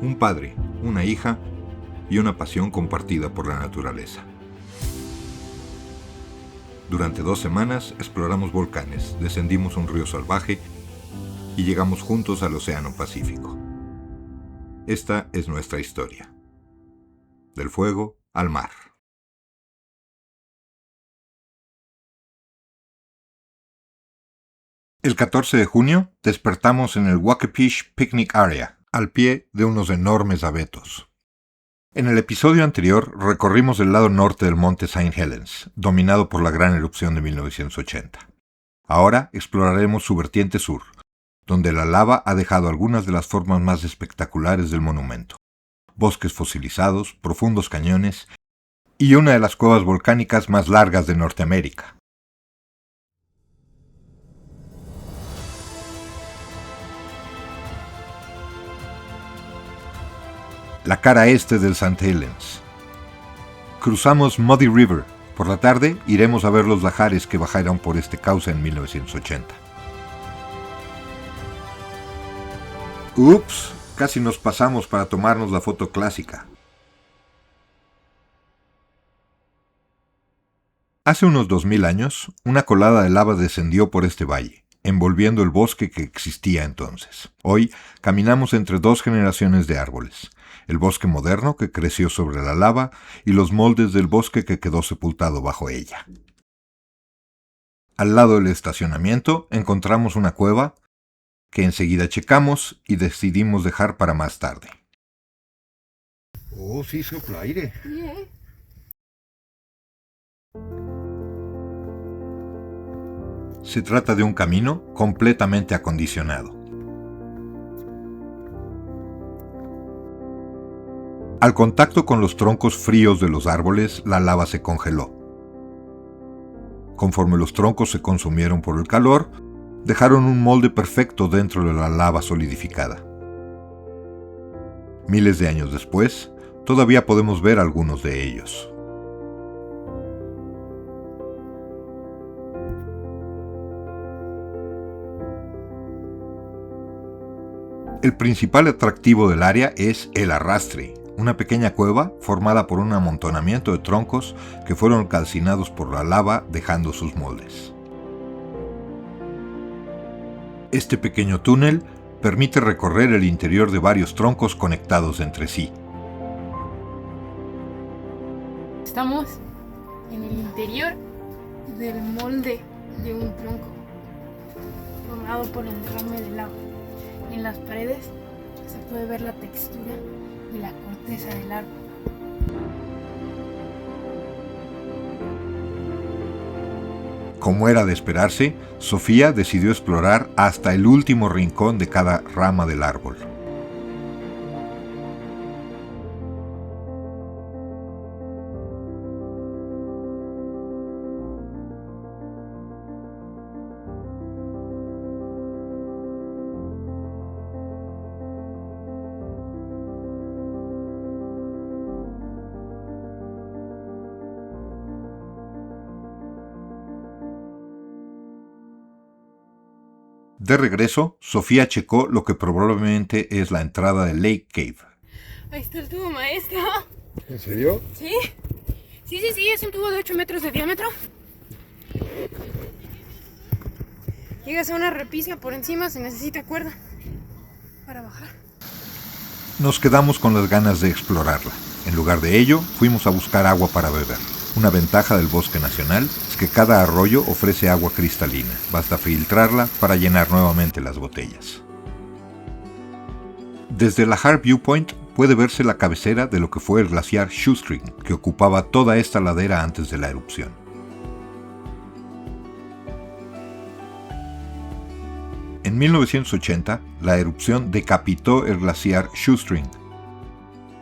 un padre, una hija y una pasión compartida por la naturaleza. Durante 2 semanas exploramos volcanes, descendimos un río salvaje y llegamos juntos al Océano Pacífico. Esta es nuestra historia. Del fuego al mar. El 14 de junio despertamos en el Wacapish Picnic Area, al pie de unos enormes abetos. En el episodio anterior recorrimos el lado norte del monte St. Helens, dominado por la gran erupción de 1980. Ahora exploraremos su vertiente sur, donde la lava ha dejado algunas de las formas más espectaculares del monumento. Bosques fosilizados, profundos cañones y una de las cuevas volcánicas más largas de Norteamérica. La cara este del St. Helens. Cruzamos Muddy River. Por la tarde iremos a ver los lahares que bajaron por este cauce en 1980. ¡Ups! Casi nos pasamos para tomarnos la foto clásica. Hace unos 2000 años, una colada de lava descendió por este valle, envolviendo el bosque que existía entonces. Hoy caminamos entre 2 generaciones de árboles. El bosque moderno que creció sobre la lava y los moldes del bosque que quedó sepultado bajo ella. Al lado del estacionamiento encontramos una cueva que enseguida checamos y decidimos dejar para más tarde. Oh, sí, sopla aire. Se trata de un camino completamente acondicionado. Al contacto con los troncos fríos de los árboles, la lava se congeló. Conforme los troncos se consumieron por el calor, dejaron un molde perfecto dentro de la lava solidificada. Miles de años después, todavía podemos ver algunos de ellos. El principal atractivo del área es el arrastre, una pequeña cueva formada por un amontonamiento de troncos que fueron calcinados por la lava dejando sus moldes. Este pequeño túnel permite recorrer el interior de varios troncos conectados entre sí. Estamos en el interior del molde de un tronco formado por el derrame de lava. En las paredes se puede ver la textura y la corteza del árbol. Como era de esperarse, Sofía decidió explorar hasta el último rincón de cada rama del árbol. De regreso, Sofía checó lo que probablemente es la entrada de Lake Cave. Ahí está el tubo, maestro. ¿En serio? ¿Sí? Sí, es un tubo de 8 metros de diámetro. Llegas a una repisa por encima, se necesita cuerda para bajar. Nos quedamos con las ganas de explorarla. En lugar de ello, fuimos a buscar agua para beber. Una ventaja del bosque nacional es que cada arroyo ofrece agua cristalina. Basta filtrarla para llenar nuevamente las botellas. Desde la Hart Viewpoint puede verse la cabecera de lo que fue el glaciar Shoestring, que ocupaba toda esta ladera antes de la erupción. En 1980, la erupción decapitó el glaciar Shoestring,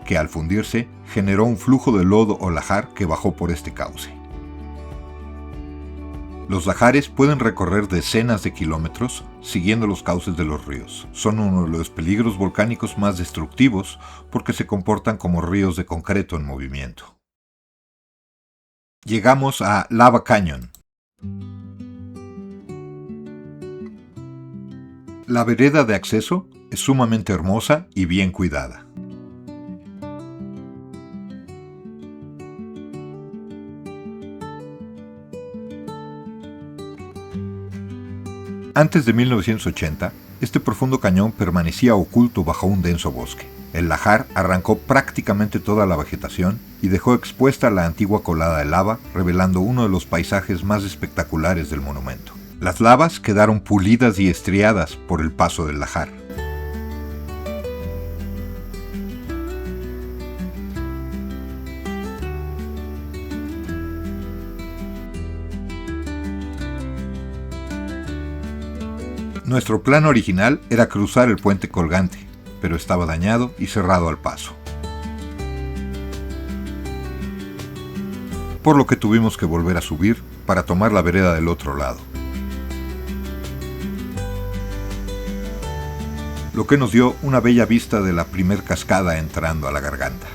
que al fundirse generó un flujo de lodo o lajar que bajó por este cauce. Los lahares pueden recorrer decenas de kilómetros siguiendo los cauces de los ríos. Son uno de los peligros volcánicos más destructivos porque se comportan como ríos de concreto en movimiento. Llegamos a Lava Canyon. La vereda de acceso es sumamente hermosa y bien cuidada. Antes de 1980, este profundo cañón permanecía oculto bajo un denso bosque. El lahar arrancó prácticamente toda la vegetación y dejó expuesta la antigua colada de lava, revelando uno de los paisajes más espectaculares del monumento. Las lavas quedaron pulidas y estriadas por el paso del lahar. Nuestro plan original era cruzar el puente colgante, pero estaba dañado y cerrado al paso. Por lo que tuvimos que volver a subir para tomar la vereda del otro lado. Lo que nos dio una bella vista de la primer cascada entrando a la garganta.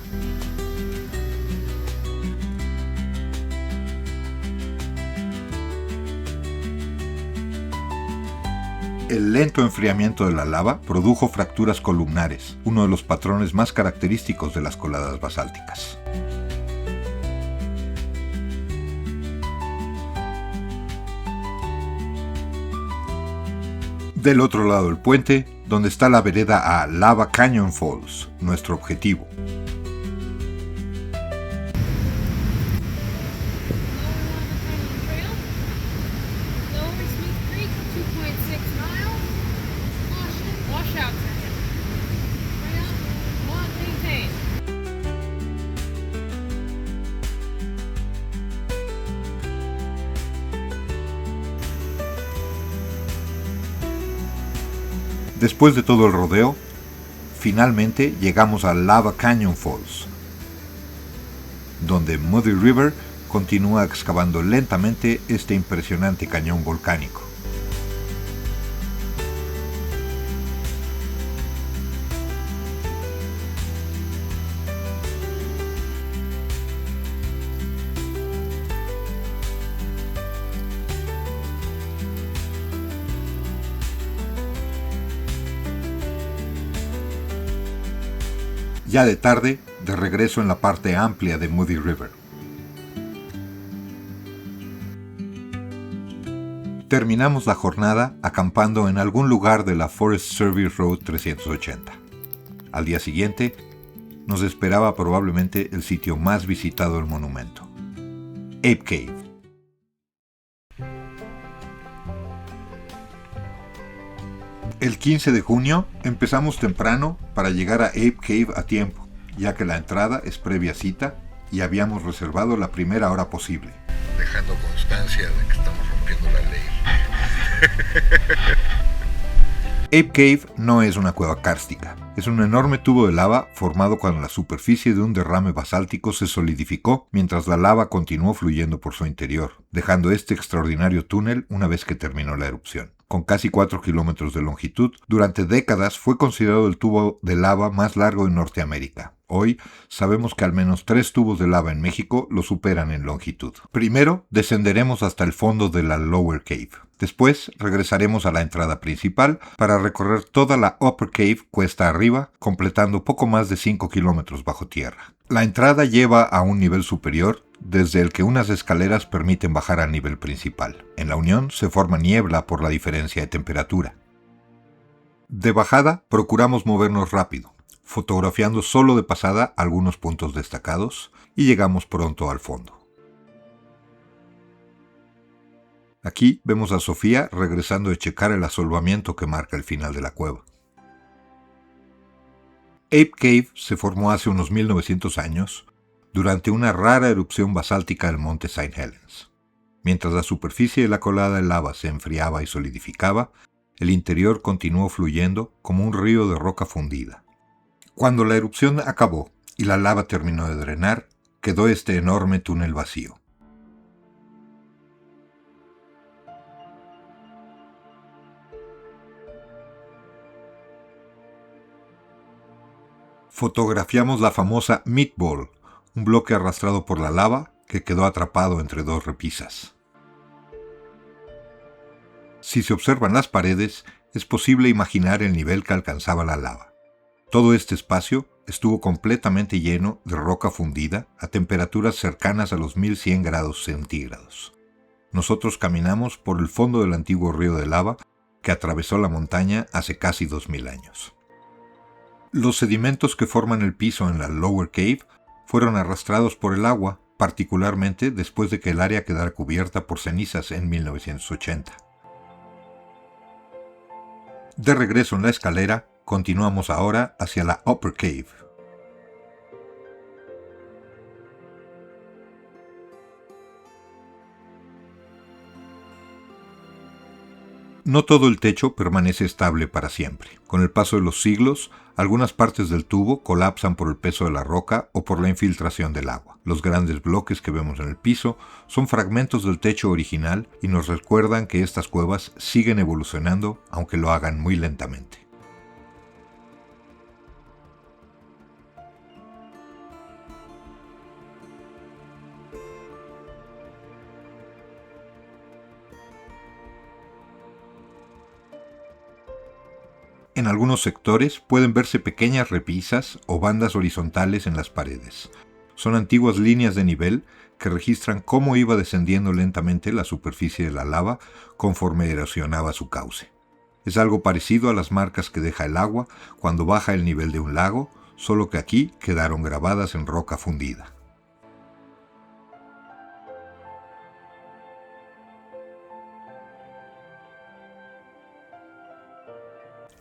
El lento enfriamiento de la lava produjo fracturas columnares, uno de los patrones más característicos de las coladas basálticas. Del otro lado del puente, donde está la vereda a Lava Canyon Falls, nuestro objetivo. Después de todo el rodeo, finalmente llegamos a Lava Canyon Falls, donde Muddy River continúa excavando lentamente este impresionante cañón volcánico. Ya de tarde, de regreso en la parte amplia de Muddy River. Terminamos la jornada acampando en algún lugar de la Forest Service Road 380. Al día siguiente, nos esperaba probablemente el sitio más visitado del monumento, Ape Cave. El 15 de junio empezamos temprano para llegar a Ape Cave a tiempo, ya que la entrada es previa cita y habíamos reservado la primera hora posible. Dejando constancia de que estamos rompiendo la ley. Ape Cave no es una cueva kárstica, es un enorme tubo de lava formado cuando la superficie de un derrame basáltico se solidificó mientras la lava continuó fluyendo por su interior, dejando este extraordinario túnel una vez que terminó la erupción. Con casi 4 kilómetros de longitud, durante décadas fue considerado el tubo de lava más largo en Norteamérica. Hoy sabemos que al menos 3 tubos de lava en México lo superan en longitud. Primero, descenderemos hasta el fondo de la Lower Cave. Después, regresaremos a la entrada principal para recorrer toda la Upper Cave cuesta arriba, completando poco más de 5 kilómetros bajo tierra. La entrada lleva a un nivel superior, desde el que unas escaleras permiten bajar al nivel principal. En la unión se forma niebla por la diferencia de temperatura. De bajada, procuramos movernos rápido, fotografiando solo de pasada algunos puntos destacados, y llegamos pronto al fondo. Aquí vemos a Sofía regresando de checar el asolvamiento que marca el final de la cueva. Ape Cave se formó hace unos 1900 años durante una rara erupción basáltica del monte St. Helens. Mientras la superficie de la colada de lava se enfriaba y solidificaba, el interior continuó fluyendo como un río de roca fundida. Cuando la erupción acabó y la lava terminó de drenar, quedó este enorme túnel vacío. Fotografiamos la famosa Meatball, un bloque arrastrado por la lava que quedó atrapado entre 2 repisas. Si se observan las paredes, es posible imaginar el nivel que alcanzaba la lava. Todo este espacio estuvo completamente lleno de roca fundida a temperaturas cercanas a los 1100 grados centígrados. Nosotros caminamos por el fondo del antiguo río de lava que atravesó la montaña hace casi 2000 años. Los sedimentos que forman el piso en la Lower Cave fueron arrastrados por el agua, particularmente después de que el área quedara cubierta por cenizas en 1980. De regreso en la escalera, continuamos ahora hacia la Upper Cave. No todo el techo permanece estable para siempre. Con el paso de los siglos, algunas partes del tubo colapsan por el peso de la roca o por la infiltración del agua. Los grandes bloques que vemos en el piso son fragmentos del techo original y nos recuerdan que estas cuevas siguen evolucionando, aunque lo hagan muy lentamente. En algunos sectores pueden verse pequeñas repisas o bandas horizontales en las paredes. Son antiguas líneas de nivel que registran cómo iba descendiendo lentamente la superficie de la lava conforme erosionaba su cauce. Es algo parecido a las marcas que deja el agua cuando baja el nivel de un lago, solo que aquí quedaron grabadas en roca fundida.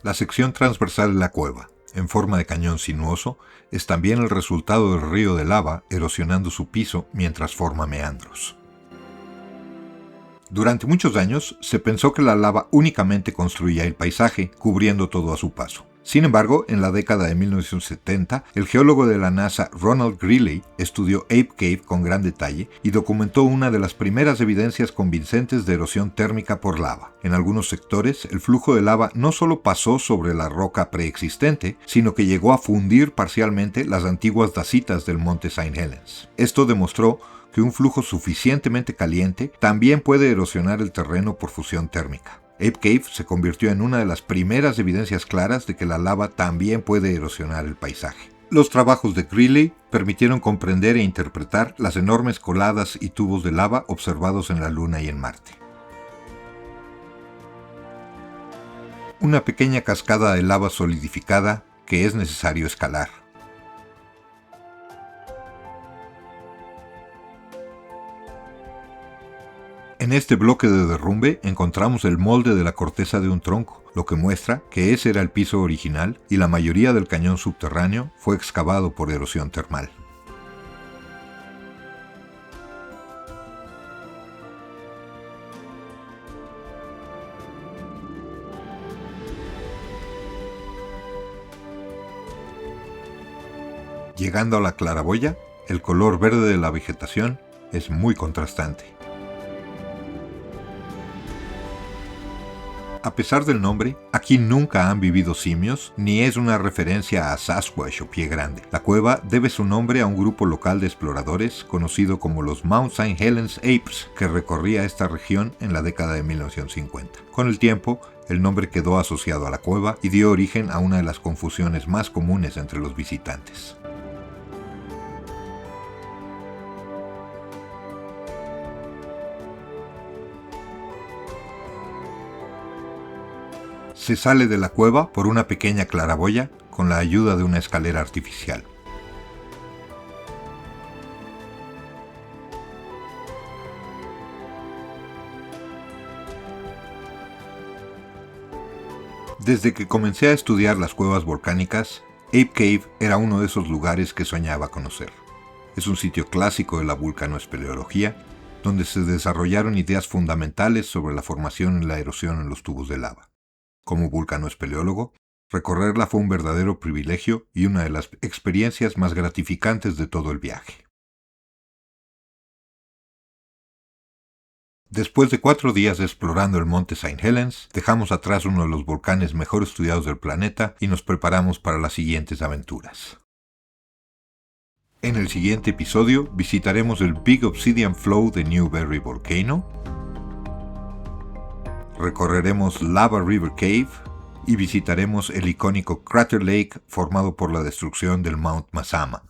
La sección transversal de la cueva, en forma de cañón sinuoso, es también el resultado del río de lava erosionando su piso mientras forma meandros. Durante muchos años se pensó que la lava únicamente construía el paisaje, cubriendo todo a su paso. Sin embargo, en la década de 1970, el geólogo de la NASA Ronald Greeley estudió Ape Cave con gran detalle y documentó una de las primeras evidencias convincentes de erosión térmica por lava. En algunos sectores, el flujo de lava no solo pasó sobre la roca preexistente, sino que llegó a fundir parcialmente las antiguas dacitas del monte St. Helens. Esto demostró que un flujo suficientemente caliente también puede erosionar el terreno por fusión térmica. Ape Cave se convirtió en una de las primeras evidencias claras de que la lava también puede erosionar el paisaje. Los trabajos de Greeley permitieron comprender e interpretar las enormes coladas y tubos de lava observados en la Luna y en Marte. Una pequeña cascada de lava solidificada que es necesario escalar. En este bloque de derrumbe encontramos el molde de la corteza de un tronco, lo que muestra que ese era el piso original y la mayoría del cañón subterráneo fue excavado por erosión termal. Llegando a la claraboya, el color verde de la vegetación es muy contrastante. A pesar del nombre, aquí nunca han vivido simios, ni es una referencia a Sasquatch o Pie Grande. La cueva debe su nombre a un grupo local de exploradores conocido como los Mount St. Helens Apes, que recorría esta región en la década de 1950. Con el tiempo, el nombre quedó asociado a la cueva y dio origen a una de las confusiones más comunes entre los visitantes. Se sale de la cueva por una pequeña claraboya con la ayuda de una escalera artificial. Desde que comencé a estudiar las cuevas volcánicas, Ape Cave era uno de esos lugares que soñaba conocer. Es un sitio clásico de la vulcanoespeleología, donde se desarrollaron ideas fundamentales sobre la formación y la erosión en los tubos de lava. Como vulcanoespeleólogo, recorrerla fue un verdadero privilegio y una de las experiencias más gratificantes de todo el viaje. Después de 4 días explorando el monte St. Helens, dejamos atrás uno de los volcanes mejor estudiados del planeta y nos preparamos para las siguientes aventuras. En el siguiente episodio visitaremos el Big Obsidian Flow de Newberry Volcano, recorreremos Lava River Cave y visitaremos el icónico Crater Lake formado por la destrucción del Mount Mazama.